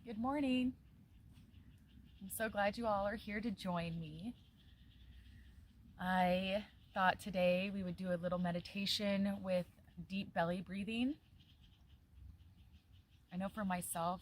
Good morning. I'm so glad you all are here to join me. I thought today we would do a little meditation with deep belly breathing. I know for myself,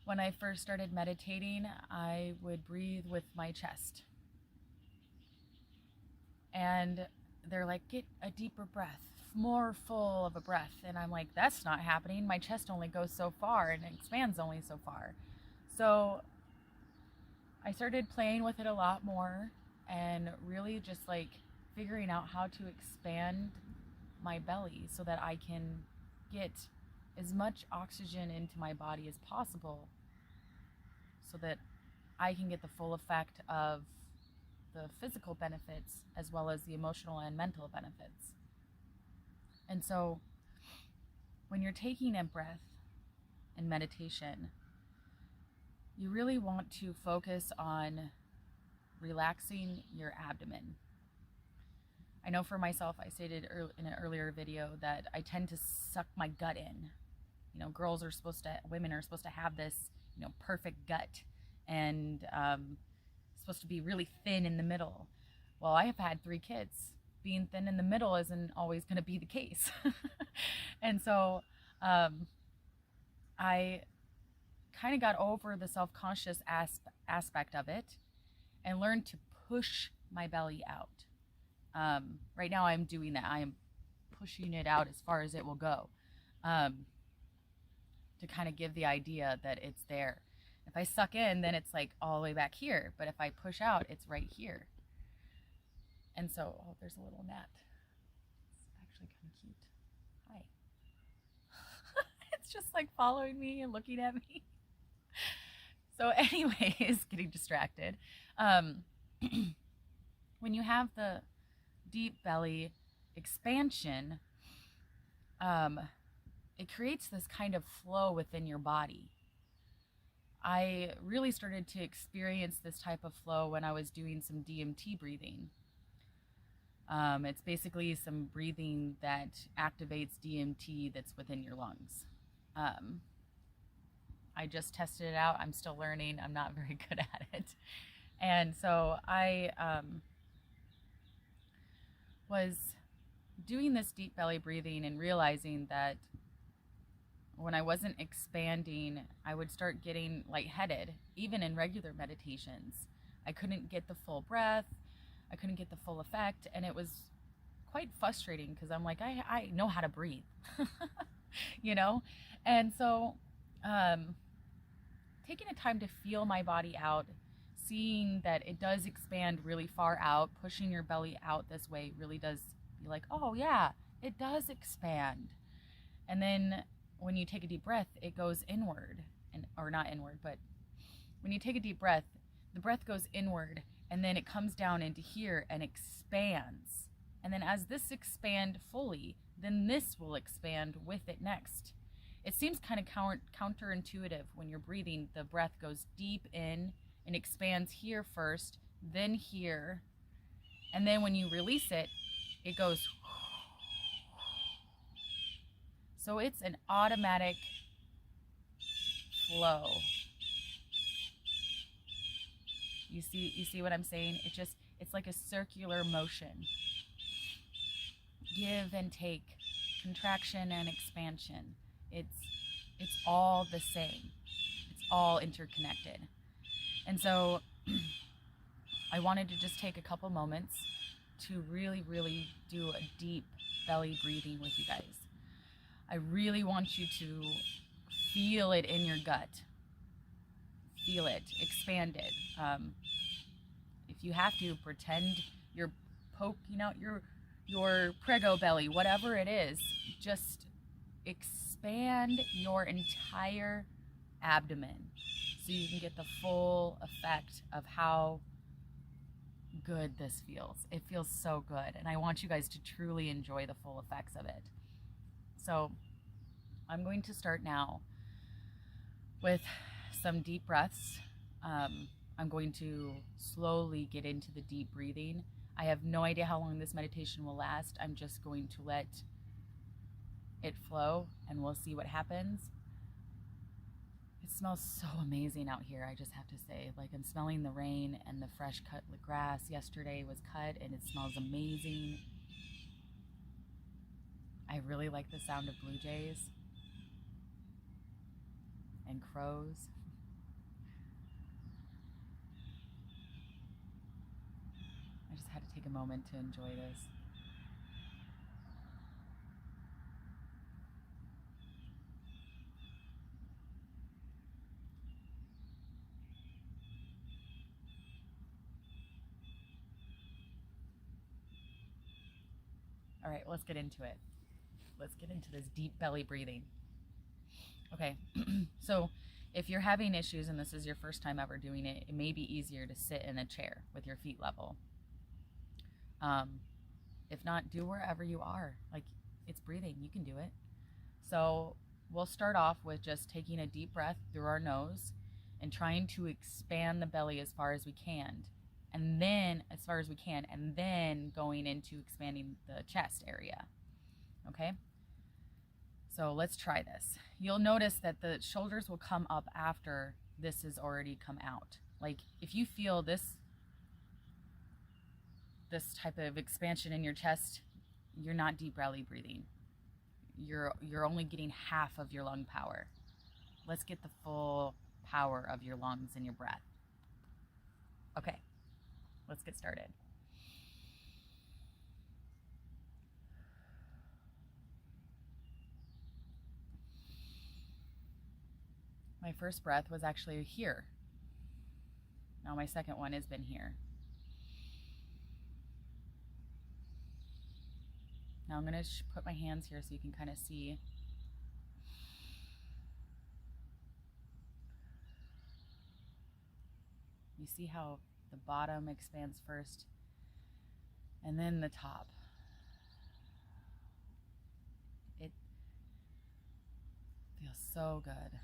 when I first started meditating, I would breathe with my chest. And they're like, get a deeper breath, more full of a breath. And I'm like, that's not happening. My chest only goes so far and it expands only so far. So I started playing with it a lot more and really just like figuring out how to expand my belly so that I can get as much oxygen into my body as possible so that I can get the full effect of the physical benefits as well as the emotional and mental benefits. And so when you're taking a breath in meditation, you really want to focus on relaxing your abdomen. I know for myself, I stated in an earlier video that I tend to suck my gut in. You know, women are supposed to have this, perfect gut and supposed to be really thin in the middle. Well, I have had 3 kids. Being thin in the middle isn't always going to be the case. And so I kind of got over the self-conscious aspect of it and learned to push my belly out. Right now I'm doing that. I am pushing it out as far as it will go, to kind of give the idea that it's there. If I suck in, then it's like all the way back here. But if I push out, it's right here. And so, oh, there's a little gnat. It's actually kind of cute. Hi. It's just like following me and looking at me. So anyways, getting distracted. When you have the deep belly expansion, it creates this kind of flow within your body. I really started to experience this type of flow when I was doing some DMT breathing. It's basically some breathing that activates DMT that's within your lungs. I just tested it out. I'm still learning. I'm not very good at it. And so I was doing this deep belly breathing and realizing that when I wasn't expanding, I would start getting lightheaded, even in regular meditations. I couldn't get the full breath. I couldn't get the full effect. And it was quite frustrating because I'm like, I know how to breathe, And so taking the time to feel my body out, seeing that it does expand really far out, pushing your belly out this way really does be like, oh yeah, it does expand. And then when you take a deep breath, it goes inward, or not inward, but when you take a deep breath, the breath goes inward and then it comes down into here and expands. And then as this expands fully, then this will expand with it next. It seems kind of counterintuitive when you're breathing. The breath goes deep in and expands here first, then here. And then when you release it, it goes. So it's an automatic flow. You see what I'm saying? It's like a circular motion. Give and take, contraction and expansion. It's all the same. It's all interconnected. And so I wanted to just take a couple moments to really, really do a deep belly breathing with you guys. I really want you to feel it in your gut. Feel it, expand it. If you have to, pretend you're poking out your prego belly, whatever it is, just expand your entire abdomen so you can get the full effect of how good this feels. It feels so good, and I want you guys to truly enjoy the full effects of it. So I'm going to start now with some deep breaths. I'm going to slowly get into the deep breathing. I have no idea how long this meditation will last. I'm just going to let it flow and we'll see what happens. smells so amazing out here, I just have to say. Like, I'm smelling the rain and the fresh cut grass. Yesterday was cut and it smells amazing. I really like the sound of blue jays and crows. I just had to take a moment to enjoy this. All right, let's get into it. Let's get into this deep belly breathing. Okay, so if you're having issues and this is your first time ever doing it, it may be easier to sit in a chair with your feet level. If not, do wherever you are. Like, it's breathing, you can do it. So we'll start off with just taking a deep breath through our nose and trying to expand the belly as far as we can. And then going into expanding the chest area. Okay? So let's try this. You'll notice that the shoulders will come up after this has already come out. Like, if you feel this type of expansion in your chest, you're not deep belly breathing. You're only getting half of your lung power. Let's get the full power of your lungs and your breath. Okay, let's get started. My first breath was actually here. Now my second one has been here. Now I'm going to put my hands here so you can kind of see. You see how the bottom expands first and then the top. It feels so good.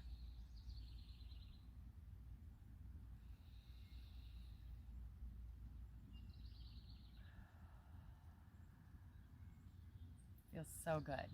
Feels so good.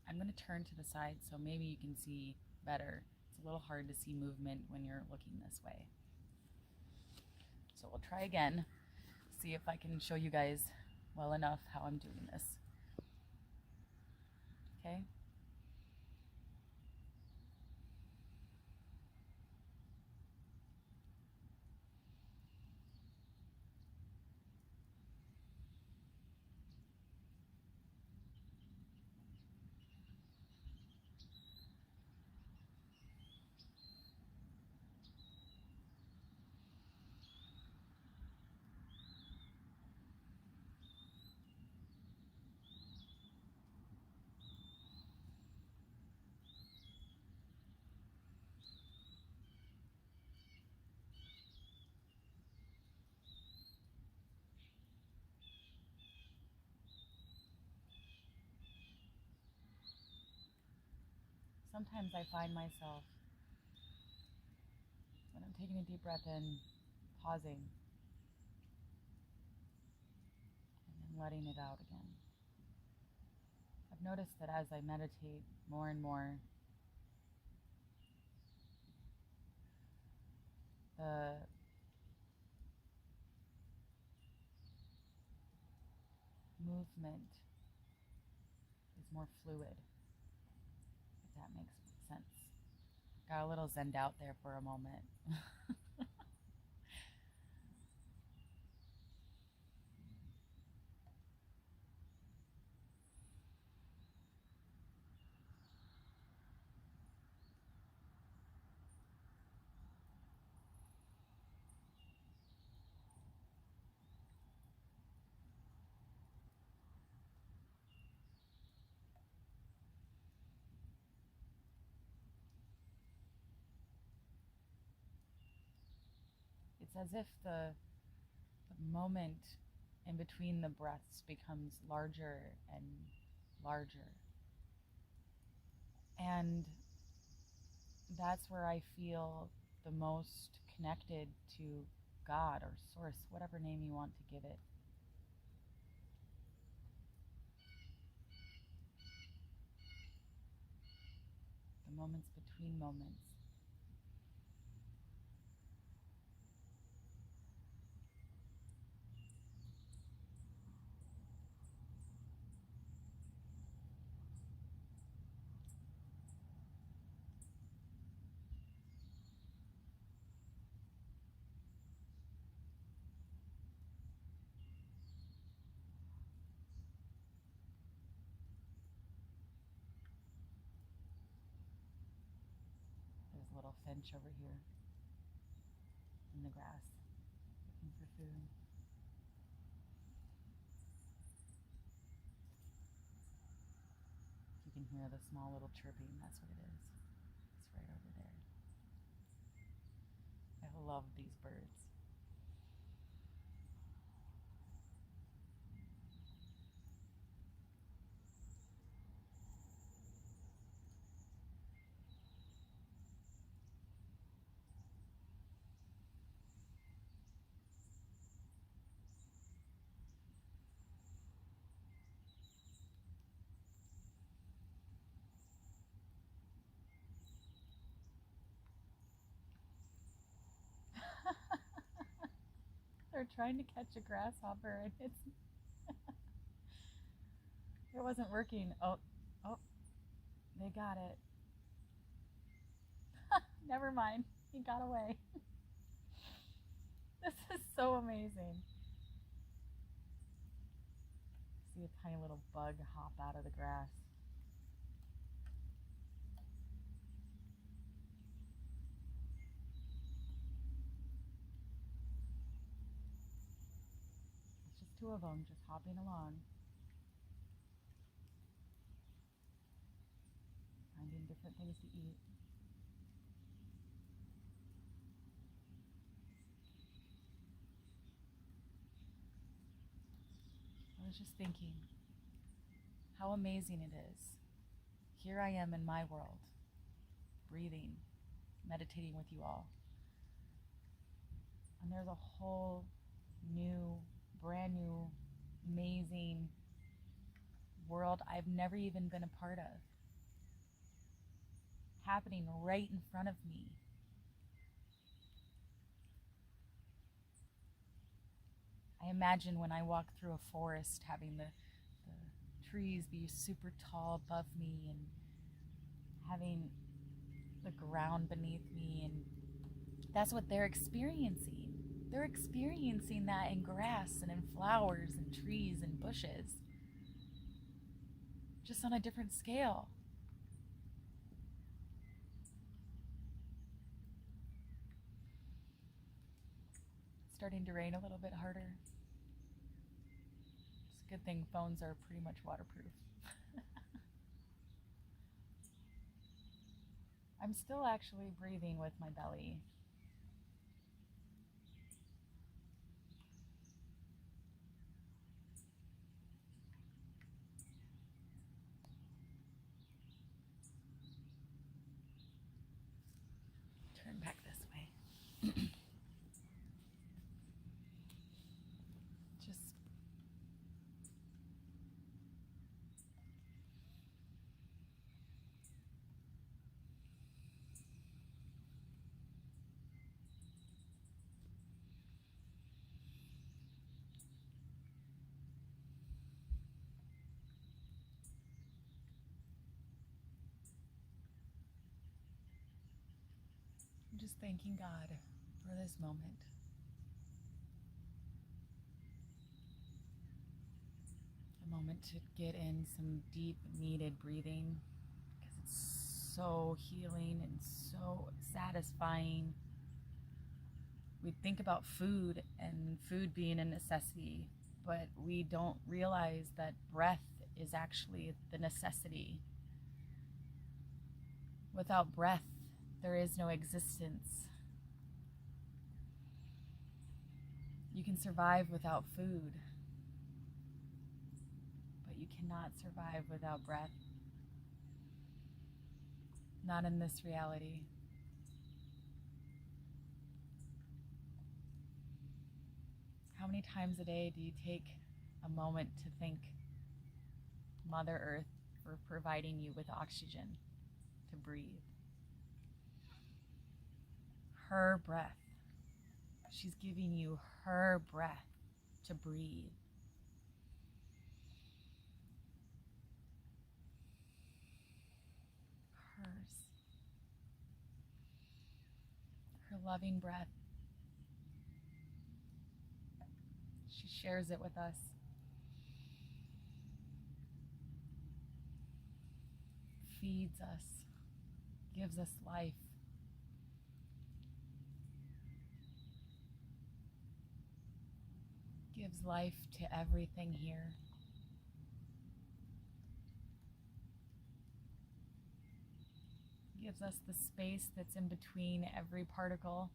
I'm going to turn to the side so maybe you can see better. It's a little hard to see movement when you're looking this way. So we'll try again, see if I can show you guys well enough how I'm doing this. Okay? Sometimes I find myself, when I'm taking a deep breath in, pausing and then letting it out again. I've noticed that as I meditate more and more, the movement is more fluid, if that makes sense. Got a little zened out there for a moment. it's as if the moment in between the breaths becomes larger and larger. And that's where I feel the most connected to God or Source, whatever name you want to give it. The moments between moments. There's a little finch over here in the grass looking for food. You can hear the small little chirping. That's what it is. It's right over there. I love these birds. They're trying to catch a grasshopper and it wasn't working. Oh, they got it. Never mind. He got away. This is so amazing. See a tiny little bug hop out of the grass. It's just two of them just hopping along. Finding different things to eat. I was just thinking how amazing it is. Here I am in my world, breathing, meditating with you all. And there's a whole new, brand new, amazing world I've never even been a part of, happening right in front of me. I imagine when I walk through a forest, having the trees be super tall above me and having the ground beneath me, and that's what they're experiencing. They're experiencing that in grass and in flowers and trees and bushes, just on a different scale. It's starting to rain a little bit harder. It's a good thing phones are pretty much waterproof. I'm still actually breathing with my belly. Turn back this way. I'm just thanking God for this moment. A moment to get in some deep, needed breathing, because it's so healing and so satisfying. We think about food and food being a necessity, but we don't realize that breath is actually the necessity. Without breath, there is no existence. You can survive without food, but you cannot survive without breath. Not in this reality. How many times a day do you take a moment to thank Mother Earth for providing you with oxygen to breathe? Her breath. She's giving you her breath to breathe. Hers. Her loving breath. She shares it with us. Feeds us. Gives us life. Gives life to everything here. Gives us the space that's in between every particle.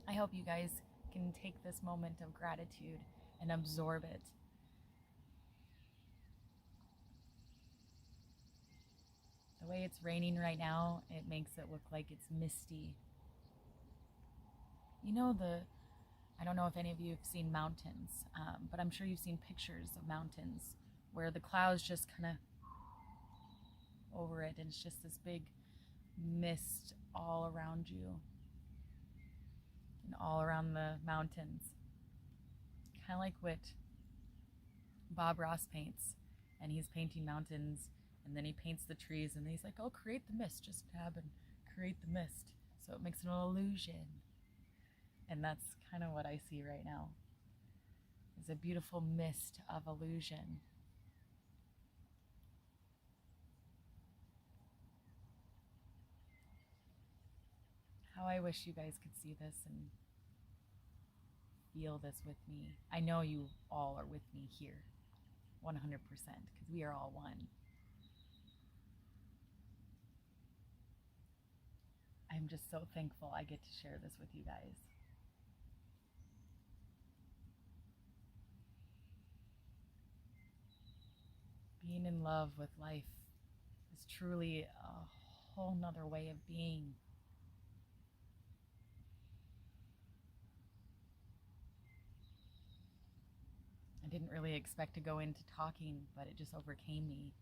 I hope you guys can take this moment of gratitude and absorb it. The way it's raining right now, it makes it look like it's misty. You know, I don't know if any of you have seen mountains, but I'm sure you've seen pictures of mountains where the clouds just kind of over it, and it's just this big mist all around you and all around the mountains. Kind of like what Bob Ross paints, and he's painting mountains, and then he paints the trees, and then he's like, oh, create the mist, just tab and create the mist, so it makes an illusion. And that's kind of what I see right now, is a beautiful mist of illusion. How I wish you guys could see this and feel this with me. I know you all are with me here, 100%, because we are all one. I'm just so thankful I get to share this with you guys. Being in love with life is truly a whole nother way of being. I didn't really expect to go into talking, but it just overcame me.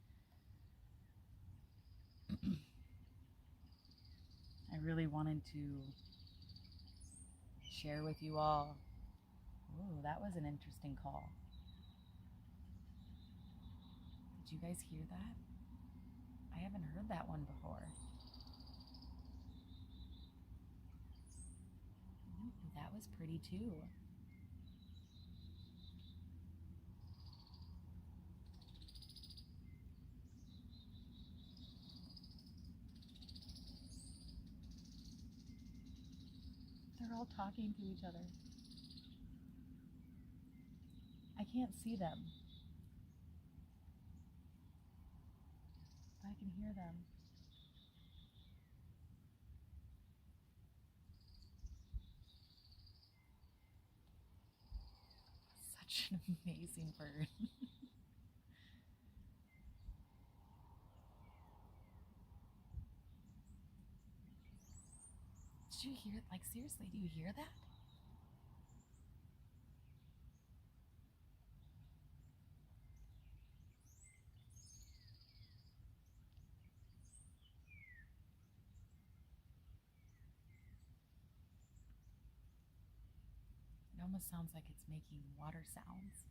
I really wanted to share with you all. Ooh, that was an interesting call. Did you guys hear that? I haven't heard that one before. Ooh, that was pretty too. They're all talking to each other. I can't see them, but I can hear them. Such an amazing bird. Did you hear it? Like, seriously, do you hear that? It almost sounds like it's making water sounds.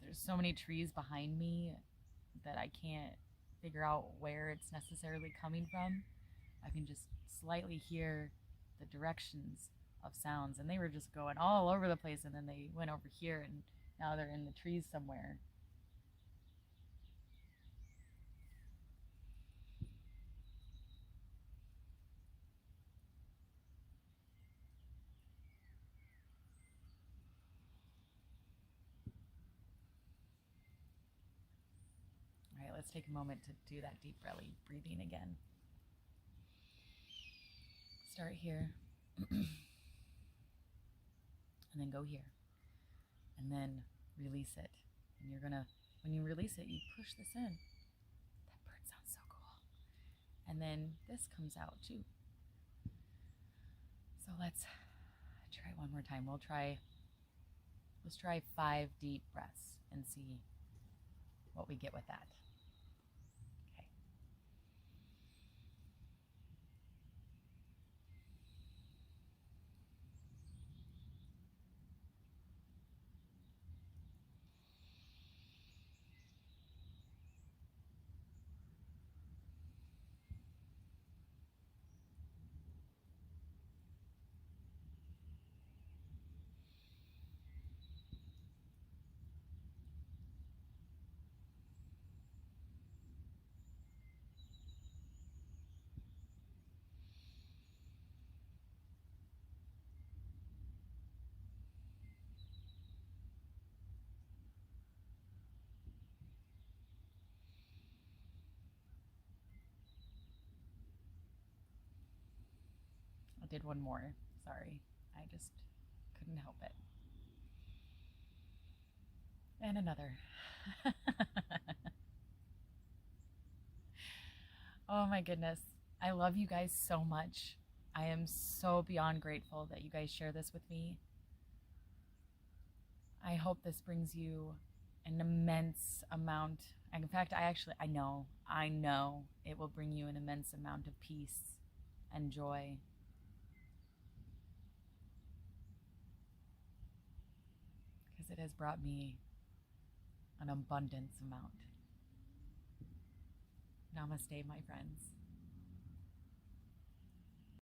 There's so many trees behind me that I can't figure out where it's necessarily coming from. I can just slightly hear the directions of sounds, and they were just going all over the place, and then they went over here, and now they're in the trees somewhere. let's take a moment to do that deep belly breathing again. Start here. And then go here. And then release it. And you're gonna, when you release it, you push this in. That bird sounds so cool. And then this comes out too. So let's try one more time. Let's try 5 deep breaths and see what we get with that. Okay. I did one more. Sorry. I just couldn't help it. And another. Oh my goodness. I love you guys so much. I am so beyond grateful that you guys share this with me. I hope this brings you an immense amount. In fact, I know it will bring you an immense amount of peace and joy. Because it has brought me an abundance amount. Namaste, my friends.